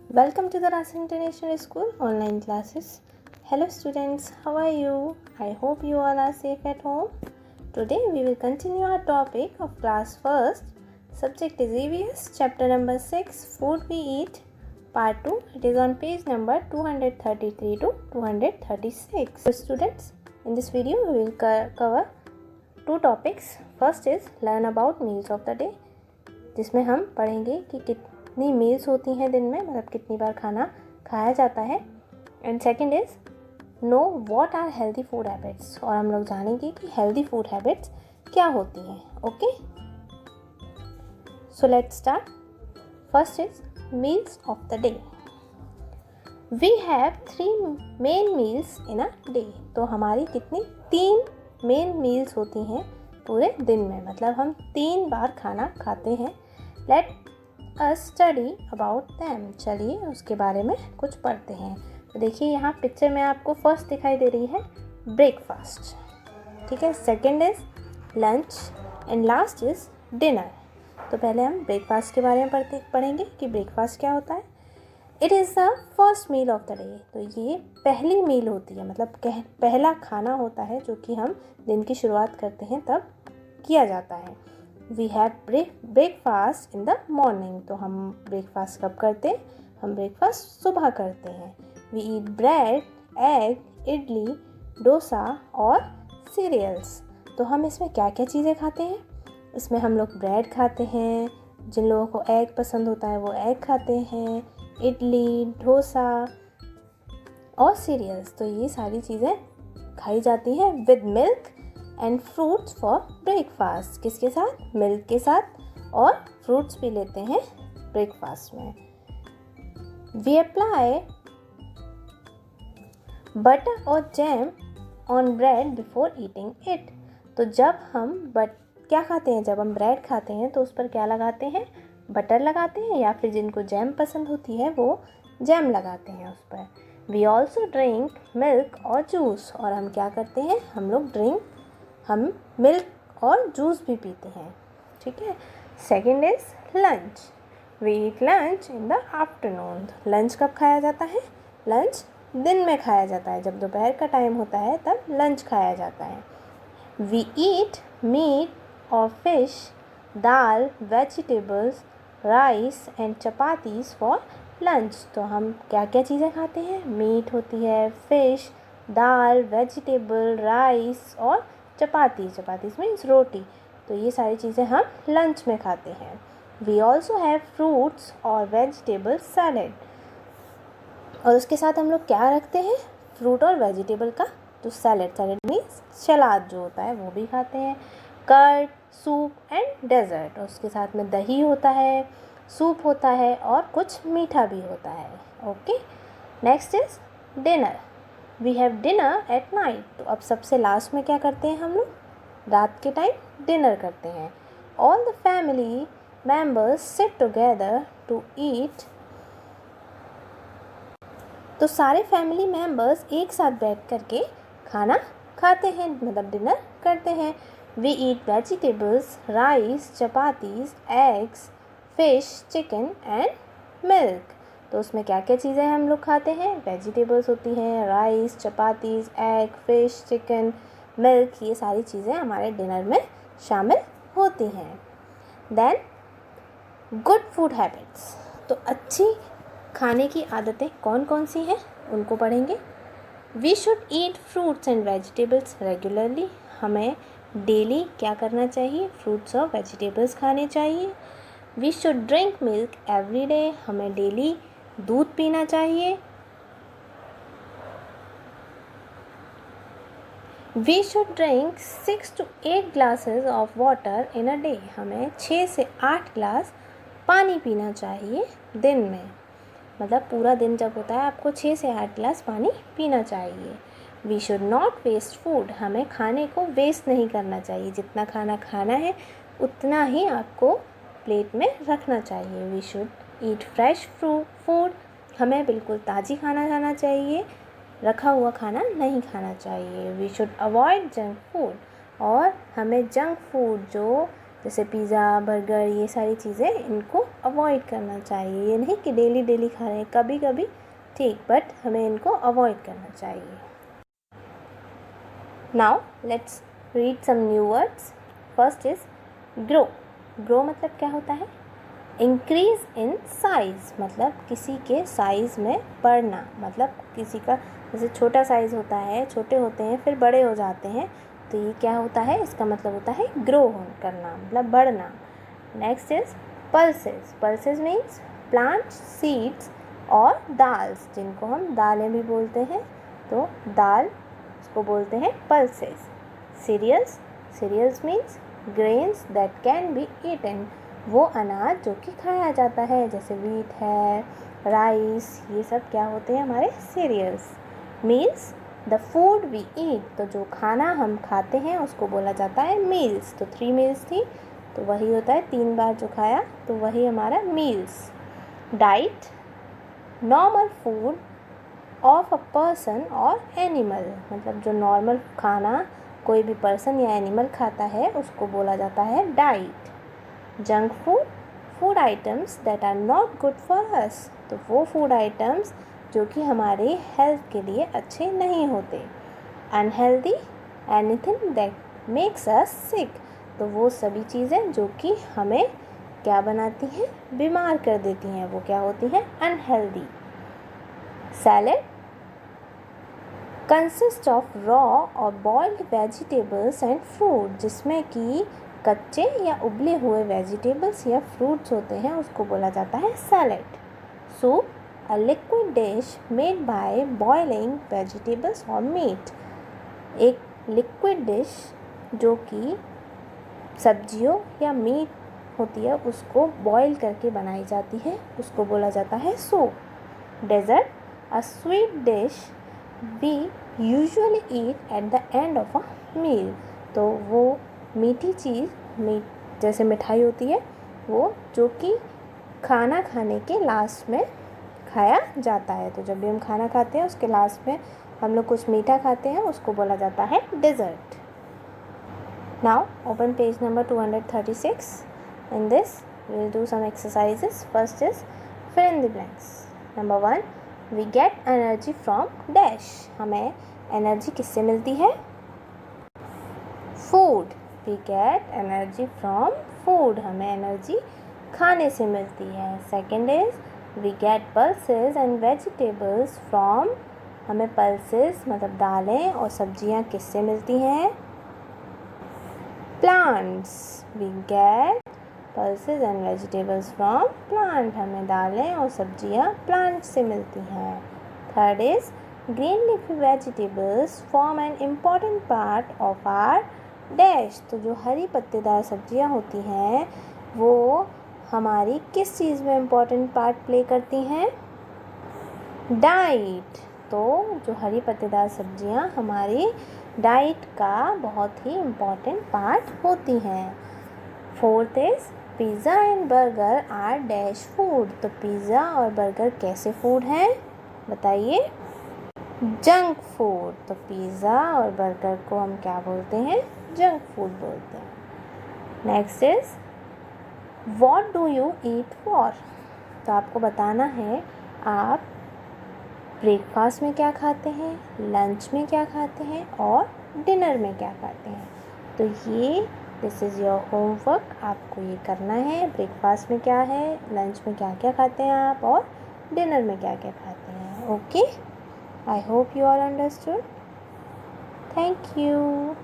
Welcome to the Rasa International School online classes. Hello students, how are you? I hope you all are safe at home. Today we will continue our topic of class first. Subject is EVS, chapter number 6, Food We Eat, part 2. It is on page number 233 to 236. So students, in this video we will cover two topics. First is learn about meals of the day, जिसमें हम पढ़ेंगे कि कितनी meals होती हैं दिन में, मतलब कितनी बार खाना खाया जाता है. And second is know what are healthy food habits, और हम लोग जानेंगे कि हेल्दी फूड हैबिट्स क्या होती हैं. Okay, so let's start. First is meals of the day. We have 3 main meals in a day. तो हमारी कितनी 3 मेन मील्स होती हैं पूरे दिन में, मतलब हम 3 बार खाना खाते हैं. Let us study about them. चलिए उसके बारे में कुछ पढ़ते हैं. तो देखिए यहाँ पिक्चर में आपको फर्स्ट दिखाई दे रही है ब्रेकफास्ट, ठीक है. Second is lunch and last is dinner. तो पहले हम ब्रेकफास्ट के बारे में पढ़ेंगे कि ब्रेकफास्ट क्या होता है. It is the first meal of the day. तो ये पहली मील होती है, मतलब पहला खाना होता है जो कि हम दिन की शुरुआत करते हैं तब किया जाता है. We have breakfast in the morning. तो हम ब्रेकफास्ट कब करते हैं? हम ब्रेकफास्ट सुबह करते हैं. We eat bread, egg, idli, dosa और सीरियल्स. तो हम इसमें क्या क्या चीज़ें खाते हैं? इसमें हम लोग ब्रेड खाते हैं, जिन लोगों को एग पसंद होता है वो एग खाते हैं, इडली, डोसा और सीरियल्स. तो ये सारी चीज़ें खाई जाती हैं with milk and fruits for breakfast. किसके साथ? मिल्क के साथ, और फ्रूट्स भी लेते हैं ब्रेकफास्ट में. वी अप्लाई बटर और jam on bread before eating it. तो जब हम क्या खाते हैं? जब हम ब्रेड खाते हैं तो उस पर क्या लगाते हैं? बटर लगाते हैं, या फिर जिनको जैम पसंद होती है वो जैम लगाते हैं उस पर. वी ऑल्सो ड्रिंक मिल्क और जूस. और हम क्या करते हैं? हम मिल्क और जूस भी पीते हैं, ठीक है. Second is lunch. We eat lunch in the afternoon. Lunch कब खाया जाता है? लंच दिन में खाया जाता है. जब दोपहर का टाइम होता है तब लंच खाया जाता है. वी ईट मीट और fish, dal, vegetables, rice and chapatis for lunch. तो हम क्या क्या चीज़ें खाते हैं? मीट होती है, फिश, दाल, वेजिटेबल, राइस और चपातीस मीन्स रोटी. तो ये सारी चीज़ें हम लंच में खाते हैं. वी ऑल्सो हैव फ्रूट्स और वेजिटेबल सैलेड. और उसके साथ हम लोग क्या रखते हैं? फ्रूट और वेजिटेबल का जो सैलेड मीन्स सलाद जो होता है वो भी खाते हैं. Curd, soup and dessert. और उसके साथ में दही होता है, सूप होता है और कुछ मीठा भी होता है. Okay, next is dinner. We have dinner at night. तो अब सबसे लास्ट में क्या करते हैं हम लोग? रात के टाइम डिनर करते हैं. All the family members sit together to eat. तो सारे फैमिली मेम्बर्स एक साथ बैठ करके खाना खाते हैं, मतलब डिनर करते हैं. We eat vegetables, rice, chapatis, eggs, fish, chicken and milk. तो उसमें क्या क्या चीज़ें हम लोग खाते हैं? वेजिटेबल्स होती हैं, rice, chapatis, egg, fish, chicken, milk. ये सारी चीज़ें हमारे डिनर में शामिल होती हैं. Then good food habits. तो अच्छी खाने की आदतें कौन कौन सी हैं उनको पढ़ेंगे. We should eat fruits and vegetables regularly. हमें डेली क्या करना चाहिए? फ्रूट्स और वेजिटेबल्स खाने चाहिए. We should drink milk every day. हमें डेली दूध पीना चाहिए. We should drink 6 to 8 glasses of water in a day. हमें 6 से 8 ग्लास पानी पीना चाहिए दिन में, मतलब पूरा दिन जब होता है आपको 6 से 8 ग्लास पानी पीना चाहिए. We should not waste food. हमें खाने को वेस्ट नहीं करना चाहिए. जितना खाना खाना है उतना ही आपको प्लेट में रखना चाहिए. We should eat fresh food. हमें बिल्कुल ताज़ी खाना खाना चाहिए, रखा हुआ खाना नहीं खाना चाहिए. We should avoid junk food. और हमें जंक फूड जो जैसे पिज़्ज़ा, बर्गर, ये सारी चीज़ें इनको अवॉइड करना चाहिए। ये नहीं कि डेली डेली खा रहे हैं, कभी कभी ठीक, बट हमें इनको अवॉइड करना चाहिए। Now let's read some new words. First is grow. Grow मतलब क्या होता है? इंक्रीज इन साइज़, मतलब किसी के साइज़ में बढ़ना, मतलब किसी का जैसे छोटा साइज़ होता है, छोटे होते हैं फिर बड़े हो जाते हैं, तो ये क्या होता है? इसका मतलब होता है ग्रो करना, मतलब बढ़ना। Next is pulses. Pulses means plant seeds और दाल्स, जिनको हम दालें भी बोलते हैं, तो दाल उसको बोलते हैं pulses. Cereals. Cereals means grains that can be eaten, वो अनाज जो कि खाया जाता है, जैसे व्हीट है, राइस, ये सब क्या होते हैं? हमारे cereals. Meals, the food we eat, तो जो खाना हम खाते हैं उसको बोला जाता है मील्स। तो 3 मील्स थी, तो वही होता है 3 बार जो खाया, तो वही हमारा meals. Diet, normal food of a person और एनिमल, मतलब जो नॉर्मल खाना कोई भी पर्सन या एनिमल खाता है उसको बोला जाता है diet. Junk food, food items that are not good for us, तो वो फूड आइटम्स जो कि हमारे हेल्थ के लिए अच्छे नहीं होते। Unhealthy, anything that makes us sick, तो वो सभी चीज़ें जो कि हमें क्या बनाती हैं? बीमार कर देती हैं, वो क्या होती हैं? Unhealthy. Salad consist of raw और बॉइल्ड वेजिटेबल्स एंड फ्रूट, जिसमें कि कच्चे या उबले हुए वेजिटेबल्स या फ्रूट्स होते हैं, उसको बोला जाता है salad. Soup, a liquid dish made by boiling vegetables और मीट, एक लिक्विड डिश जो कि सब्जियों या मीट होती है उसको बॉईल करके बनाई जाती है, उसको बोला जाता है soup. Dessert, a sweet dish we usually eat at the end of a meal, तो वो मीठी चीज़, मीठ जैसे मिठाई होती है, वो जो कि खाना खाने के लास्ट में खाया जाता है। तो जब भी हम खाना खाते हैं उसके लास्ट में हम लोग कुछ मीठा खाते हैं, उसको बोला जाता है desert. Now open page number 236. In this we will do some exercises. First is fill in the blanks. Number 1, we get energy from dash. हमें एनर्जी किससे मिलती है? Food. We get energy from food. हमें energy खाने से मिलती है। Second is we get pulses and vegetables from, हमें पल्सेस मतलब दालें और सब्जियां किससे मिलती हैं? Plants. We get pulses and vegetables from plant. हमें दालें और सब्जियां प्लांट से मिलती हैं। Third is green leafy vegetables form an important part of our dash. तो जो हरी पत्तेदार सब्जियां होती हैं वो हमारी किस चीज़ में इम्पोर्टेंट पार्ट प्ले करती हैं? डाइट। तो जो हरी पत्तेदार सब्जियां हमारी डाइट का बहुत ही इम्पॉर्टेंट पार्ट होती हैं। Fourth is pizza and burger are dash food. तो पिज़्ज़ा और बर्गर कैसे फूड हैं? बताइए। Junk food. तो पिज़्ज़ा और बर्गर को हम क्या बोलते हैं? जंक फूड बोलते हैं। Next is what do you eat for. तो आपको बताना है आप ब्रेकफास्ट में क्या खाते हैं, लंच में क्या खाते हैं और डिनर में क्या खाते हैं। तो ये दिस इज़ योर होमवर्क, आपको ये करना है। ब्रेकफास्ट में क्या है, लंच में क्या क्या खाते हैं आप, और डिनर में क्या क्या खाते हैं। Okay, I hope you are understood. Thank you.